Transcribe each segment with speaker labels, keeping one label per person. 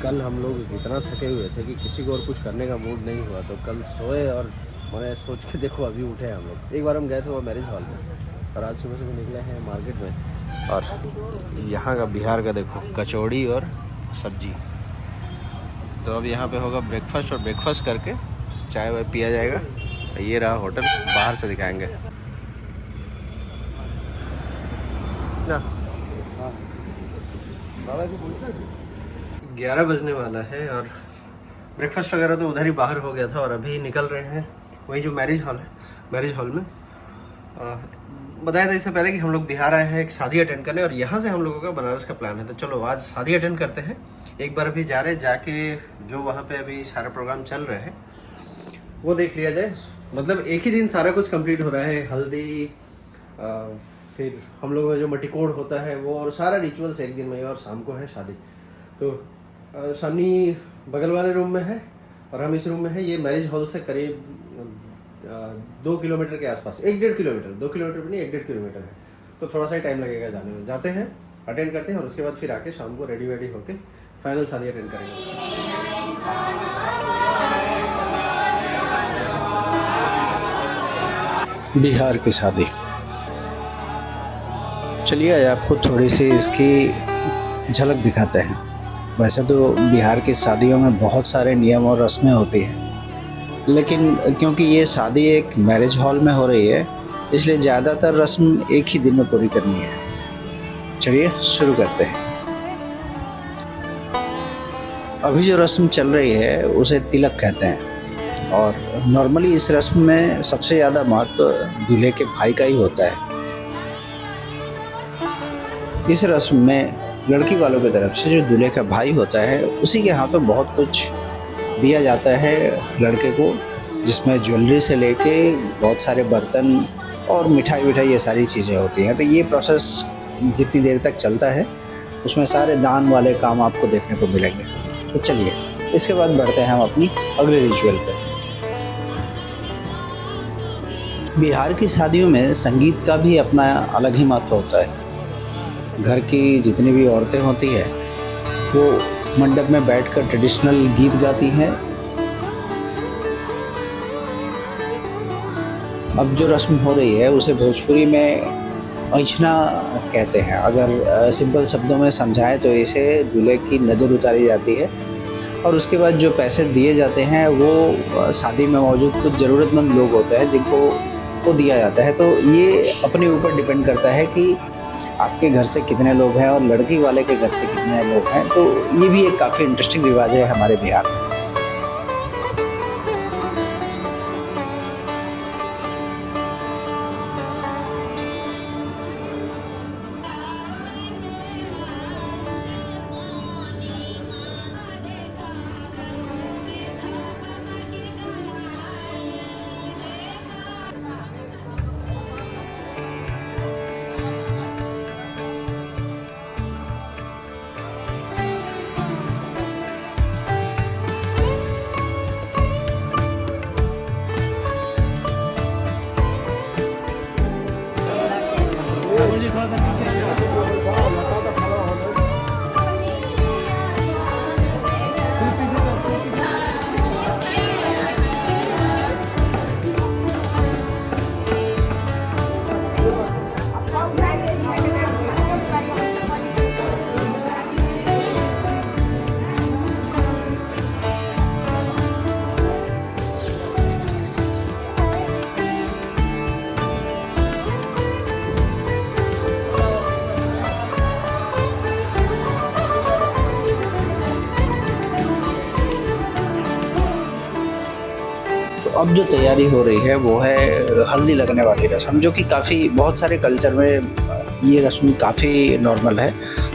Speaker 1: कल हम लोग इतना थके हुए थे कि किसी को और कुछ करने का मूड नहीं हुआ, तो कल सोए और मैंने सोच के देखो अभी उठे हैं हम लोग। एक बार हम गए थे वो मैरिज हॉल में, और आज सुबह सुबह निकले हैं मार्केट में। और यहाँ का बिहार का देखो, कचौड़ी और सब्जी। तो अब यहाँ पे होगा ब्रेकफास्ट, और ब्रेकफास्ट करके चाय वाय पिया जाएगा। ये रहा होटल, बाहर से दिखाएंगे ना। 11 बजने वाला है और ब्रेकफास्ट वगैरह तो उधर ही बाहर हो गया था, और अभी निकल रहे हैं वही जो मैरिज हॉल है, मैरिज हॉल में। बताया था इससे पहले कि हम लोग बिहार आए हैं एक शादी अटेंड करने, और यहाँ से हम लोगों का बनारस का प्लान है। तो चलो आज शादी अटेंड करते हैं। एक बार अभी जा रहे, जाके जो वहाँ पे अभी सारा प्रोग्राम चल रहा है वो देख लिया जाए। मतलब एक ही दिन सारा कुछ कंप्लीट हो रहा है, हल्दी, फिर हम लोगों का जो मटिकोड़ होता है वो, और सारा रिचुअल्स एक दिन में, और शाम को है शादी। तो सनी बगल वाले रूम में है और हम इस रूम में है। ये मैरिज हॉल से करीब 2 किलोमीटर के आसपास, 1-1.5 किलोमीटर, 2 किलोमीटर भी नहीं, 1-1.5 किलोमीटर है। तो थोड़ा सा ही टाइम लगेगा जाने में। जाते हैं, अटेंड करते हैं, और उसके बाद फिर आके शाम को रेडी वेडी होके फाइनल शादी अटेंड करेंगे। बिहार की शादी, चलिए आज आपको थोड़ी सी इसकी झलक दिखाते हैं। वैसे तो बिहार की शादियों में बहुत सारे नियम और रस्में होती हैं, लेकिन क्योंकि ये शादी एक मैरिज हॉल में हो रही है, इसलिए ज़्यादातर रस्म एक ही दिन में पूरी करनी है। चलिए शुरू करते हैं। अभी जो रस्म चल रही है उसे तिलक कहते हैं, और नॉर्मली इस रस्म में सबसे ज़्यादा महत्व दूल्हे के भाई का ही होता है। इस रस्म में लड़की वालों की तरफ से जो दूल्हे का भाई होता है उसी के हाथों बहुत कुछ दिया जाता है लड़के को, जिसमें ज्वेलरी से लेके बहुत सारे बर्तन और मिठाई विठाई ये सारी चीज़ें होती हैं। तो ये प्रोसेस जितनी देर तक चलता है उसमें सारे दान वाले काम आपको देखने को मिलेंगे। तो चलिए इसके बाद बढ़ते हैं हम अपनी अगले रिचुअल पर। बिहार की शादियों में संगीत का भी अपना अलग ही महत्व होता है। घर की जितनी भी औरतें होती हैं वो मंडप में बैठकर ट्रेडिशनल गीत गाती हैं। अब जो रस्म हो रही है उसे भोजपुरी में ऐंछना कहते हैं। अगर सिंपल शब्दों में समझाएं तो इसे दूल्हे की नज़र उतारी जाती है, और उसके बाद जो पैसे दिए जाते हैं वो शादी में मौजूद कुछ ज़रूरतमंद लोग होते हैं जिनको वो दिया जाता है। तो ये अपने ऊपर डिपेंड करता है कि आपके घर से कितने लोग हैं और लड़की वाले के घर से कितने लोग हैं। तो ये भी एक काफ़ी इंटरेस्टिंग रिवाज है हमारे बिहार में। अब जो तैयारी हो रही है वो है हल्दी लगने वाली रस्म, जो कि काफ़ी बहुत सारे कल्चर में ये रस्म काफ़ी नॉर्मल है।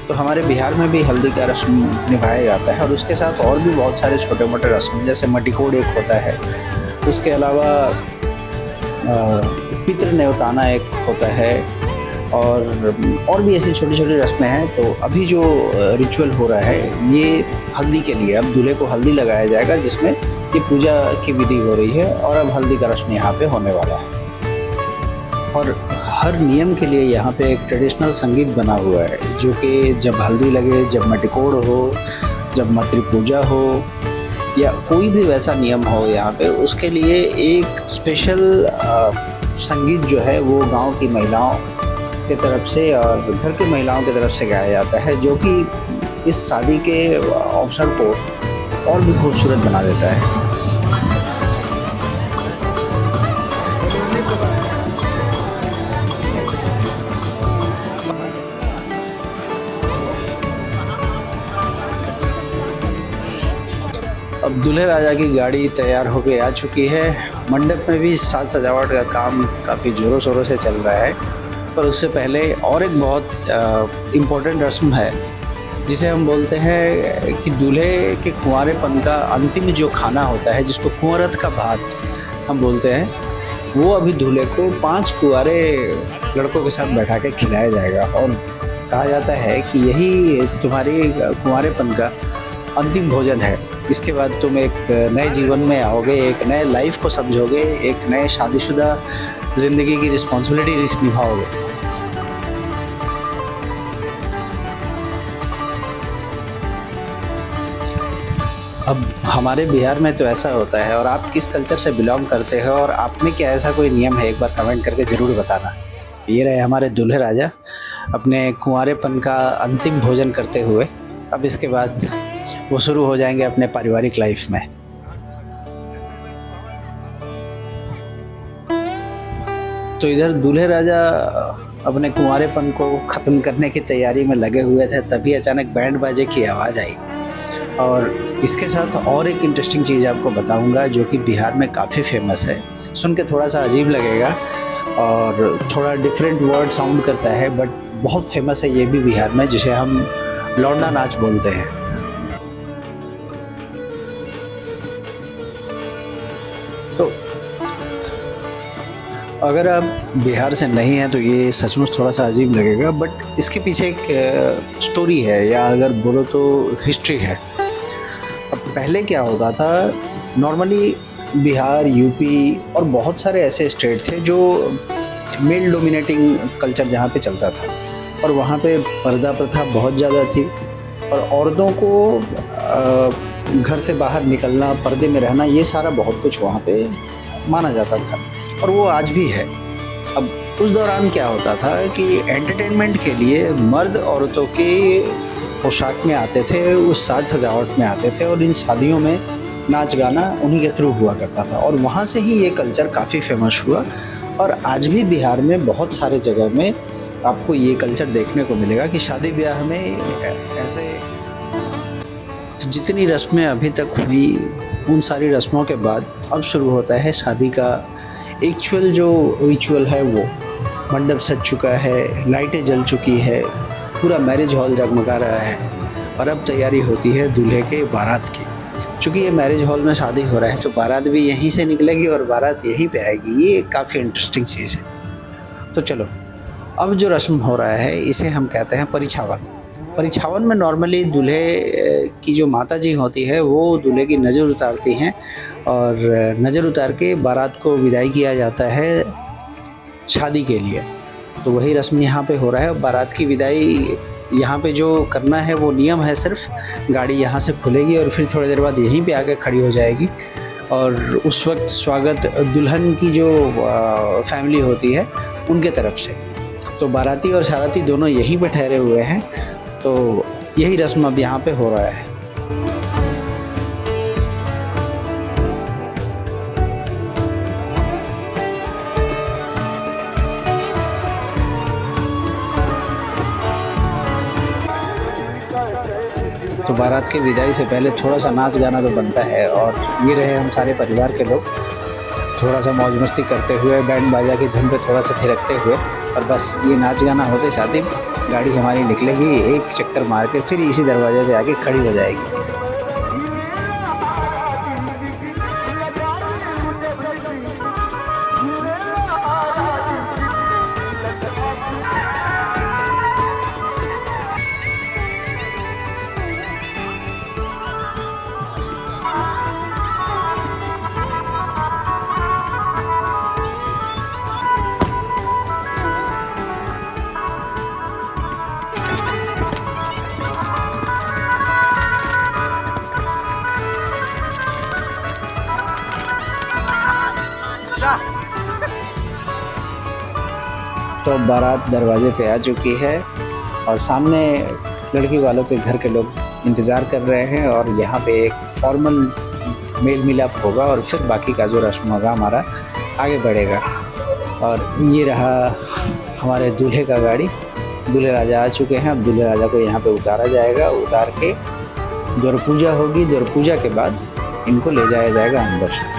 Speaker 1: तो हमारे बिहार में भी हल्दी का रस्म निभाया जाता है, और उसके साथ और भी बहुत सारे छोटे मोटे रस्म, जैसे मटिकोड़ एक होता है, उसके अलावा पितृ न्योताना एक होता है, और भी ऐसी छोटी छोटी रस्में हैं। तो अभी जो रिचुअल हो रहा है ये हल्दी के लिए, अब दूल्हे को हल्दी लगाया जाएगा, जिसमें ये पूजा की विधि हो रही है, और अब हल्दी का रस्म यहाँ पे होने वाला है। और
Speaker 2: हर नियम के लिए यहाँ पे एक ट्रेडिशनल संगीत बना हुआ है, जो कि जब हल्दी लगे, जब मटकोड़ हो, जब मातृ पूजा हो या कोई भी वैसा नियम हो यहाँ पे, उसके लिए एक स्पेशल संगीत जो है वो गांव की महिलाओं की तरफ से और घर की महिलाओं की तरफ से गाया जाता है, जो कि इस शादी के अवसर को और भी खूबसूरत बना देता है। अब दूल्हे राजा की गाड़ी तैयार होकर आ चुकी है। मंडप में भी साज सजावट का काम काफ़ी ज़ोरों शोरों से चल रहा है। पर उससे पहले और एक बहुत इम्पोर्टेंट रस्म है, जिसे हम बोलते हैं कि दूल्हे के कुंवारेपन का अंतिम जो खाना होता है, जिसको कुंवरत का भात हम बोलते हैं, वो अभी दूल्हे को 5 कुंवारे लड़कों के साथ बैठा के खिलाया जाएगा। और कहा जाता है कि यही तुम्हारे कुंवारेपन का अंतिम भोजन है। इसके बाद तुम एक नए जीवन में आओगे, एक नए लाइफ को समझोगे, एक नए शादीशुदा ज़िंदगी की रिस्पॉन्सिबिलिटी निभाओगे। अब हमारे बिहार में तो ऐसा होता है, और आप किस कल्चर से बिलोंग करते हो और आप में क्या ऐसा कोई नियम है, एक बार कमेंट करके ज़रूर बताना। ये रहे हमारे दूल्हे राजा अपने कुंवारेपन का अंतिम भोजन करते हुए। अब इसके बाद वो शुरू हो जाएंगे अपने पारिवारिक लाइफ में। तो इधर दूल्हे राजा अपने कुंवारेपन को ख़त्म करने की तैयारी में लगे हुए थे, तभी अचानक बैंड बाजे की आवाज़ आई। और इसके साथ और एक इंटरेस्टिंग चीज़ आपको बताऊंगा, जो कि बिहार में काफ़ी फेमस है। सुन के थोड़ा सा अजीब लगेगा और थोड़ा डिफरेंट वर्ड साउंड करता है, बट बहुत फेमस है ये भी बिहार में, जिसे हम लौंडा नाच बोलते हैं। तो अगर आप बिहार से नहीं हैं तो ये सचमुच थोड़ा सा अजीब लगेगा, बट इसके पीछे एक स्टोरी है, या अगर बोलो तो हिस्ट्री है। अब पहले क्या होता था, नॉर्मली बिहार, यूपी और बहुत सारे ऐसे स्टेट थे जो मेल डोमिनेटिंग कल्चर जहाँ पे चलता था, और वहाँ पे पर्दा प्रथा बहुत ज़्यादा थी, और औरतों को घर से बाहर निकलना, पर्दे में रहना, ये सारा बहुत कुछ वहाँ पे माना जाता था, और वो आज भी है। अब उस दौरान क्या होता था कि एंटरटेनमेंट के लिए मर्द औरतों के पोशाक में आते थे, उस साज सजावट में आते थे, और इन शादियों में नाच गाना उन्हीं के थ्रू हुआ करता था। और वहाँ से ही ये कल्चर काफ़ी फेमस हुआ, और आज भी बिहार में बहुत सारे जगह में आपको ये कल्चर देखने को मिलेगा कि शादी ब्याह में ऐसे जितनी रस्में अभी तक हुई, उन सारी रस्मों के बाद अब शुरू होता है शादी का एक्चुअल जो रिचुअल है। वो मंडप सज चुका है, लाइटें जल चुकी है, पूरा मैरिज हॉल जगमगा रहा है, और अब तैयारी होती है दूल्हे के बारात की। चूँकि ये मैरिज हॉल में शादी हो रहा है, तो बारात भी यहीं से निकलेगी और बारात यहीं पे आएगी। ये काफ़ी इंटरेस्टिंग चीज़ है। तो चलो, अब जो रस्म हो रहा है इसे हम कहते हैं परिछावन। परिछावन में नॉर्मली दूल्हे की जो माता जी होती है, वो दूल्हे की नज़र उतारती हैं, और नज़र उतार के बारात को विदाई किया जाता है शादी के लिए। तो वही रस्म यहाँ पे हो रहा है। बारात की विदाई यहाँ पे जो करना है वो नियम है, सिर्फ गाड़ी यहाँ से खुलेगी और फिर थोड़ी देर बाद यहीं पे आकर खड़ी हो जाएगी, और उस वक्त स्वागत दुल्हन की जो फैमिली होती है उनके तरफ से। तो बाराती और साराती दोनों यहीं पे ठहरे हुए हैं। तो यही रस्म अब यहाँ पे हो रहा है। तो बारात के विदाई से पहले थोड़ा सा नाच गाना तो बनता है, और ये रहे हम सारे परिवार के लोग थोड़ा सा मौज मस्ती करते हुए, बैंड बाजा की धुन पे थोड़ा सा थिरकते हुए, और बस ये नाच गाना होते साथ ही गाड़ी हमारी निकलेगी, एक चक्कर मार के फिर इसी दरवाजे पे आके खड़ी हो जाएगी। तो बारात दरवाजे पे आ चुकी है और सामने लड़की वालों के घर के लोग इंतज़ार कर रहे हैं और यहाँ पे एक फॉर्मल मेल मिलाप होगा और फिर बाकी का जो रस्म होगा हमारा आगे बढ़ेगा। और ये रहा हमारे दूल्हे का गाड़ी। दूल्हे राजा आ चुके हैं। अब दूल्हे राजा को यहाँ पे उतारा जाएगा। उतार के द्वार पूजा होगी। द्वार पूजा के बाद इनको ले जाया जाएगा अंदर।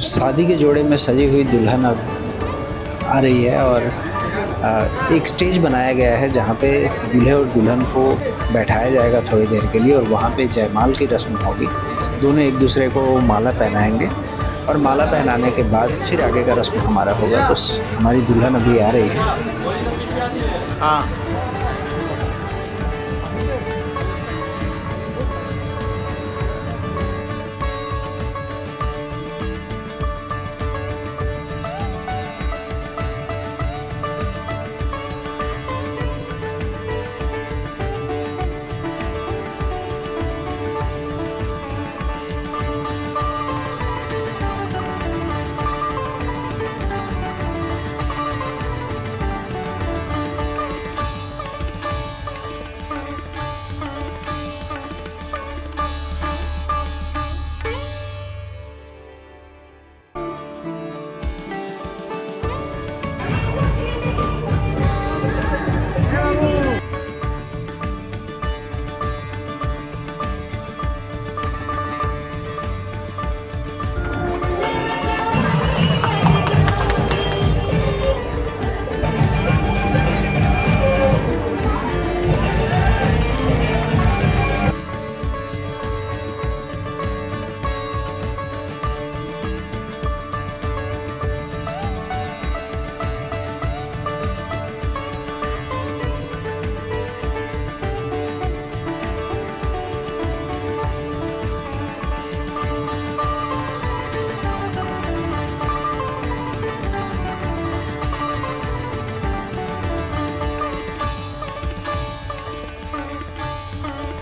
Speaker 2: शादी के जोड़े में सजी हुई दुल्हन अब आ रही है और एक स्टेज बनाया गया है जहाँ पे दूल्हे और दुल्हन को बैठाया जाएगा थोड़ी देर के लिए और वहाँ पे जयमाल की रस्म होगी। दोनों एक दूसरे को माला पहनाएंगे और माला पहनाने के बाद फिर आगे का रस्म हमारा होगा। तो हमारी दुल्हन अभी आ रही है। हाँ,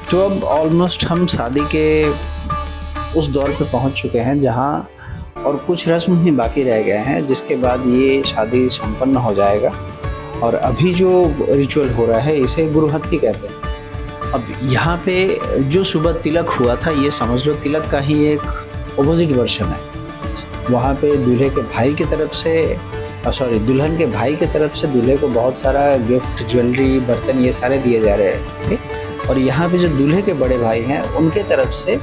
Speaker 2: तो अब ऑलमोस्ट हम शादी के उस दौर पे पहुंच चुके हैं जहां और कुछ रस्म ही बाकी रह गए हैं, जिसके बाद ये शादी संपन्न हो जाएगा। और अभी जो रिचुअल हो रहा है इसे गुरुहत्थी कहते हैं। अब यहाँ पे जो सुबह तिलक हुआ था ये समझ लो तिलक का ही एक ऑपोजिट वर्जन है। वहाँ पे दूल्हे के भाई की तरफ से दुल्हन के भाई की तरफ से दूल्हे को बहुत सारा गिफ्ट, ज्वेलरी, बर्तन ये सारे दिए जा रहे थे। और यहाँ पे जो दूल्हे के बड़े भाई हैं उनके तरफ से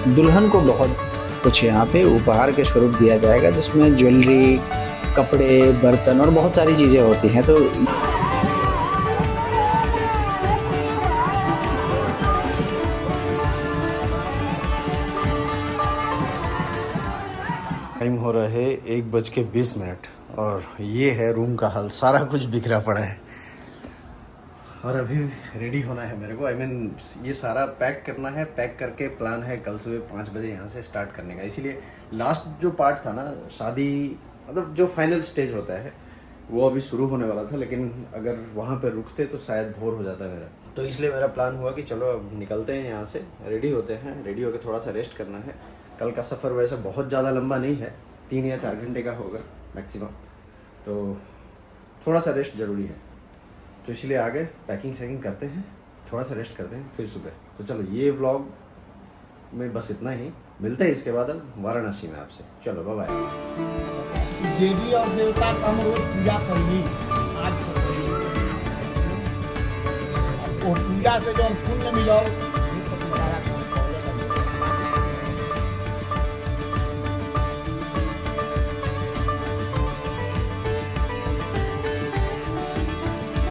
Speaker 2: दुल्हन को बहुत कुछ यहाँ पे उपहार के स्वरूप दिया जाएगा, जिसमें ज्वेलरी, कपड़े, बर्तन और बहुत सारी चीज़ें होती हैं। तो
Speaker 1: टाइम हो रहा है 1:20 और ये है रूम का हाल। सारा कुछ बिखरा पड़ा है और अभी रेडी होना है मेरे को। ये सारा पैक करना है। पैक करके प्लान है कल सुबह 5 बजे यहाँ से स्टार्ट करने का। इसीलिए लास्ट जो पार्ट था ना शादी, मतलब जो फाइनल स्टेज होता है वो अभी शुरू होने वाला था, लेकिन अगर वहाँ पे रुकते तो शायद बोर हो जाता मेरा। तो इसलिए मेरा प्लान हुआ कि चलो अब निकलते हैं यहाँ से, रेडी होते हैं। रेडी होकर थोड़ा सा रेस्ट करना है। कल का सफ़र वैसे बहुत ज़्यादा लंबा नहीं है, 3 या 4 घंटे का होगा मैक्सिमम, तो थोड़ा सा रेस्ट ज़रूरी है। तो इसलिए आगे पैकिंग शैकिंग करते हैं, थोड़ा सा रेस्ट करते हैं, फिर सुबह। तो चलो ये व्लॉग में बस इतना ही। मिलते हैं इसके बाद अब वाराणसी में आपसे। चलो बाय बाय।
Speaker 3: देवी और देवता का हम रोज पूजा करेंगे आज। वो पूजा से जो पुण्य मिलो ये सब तुम्हारा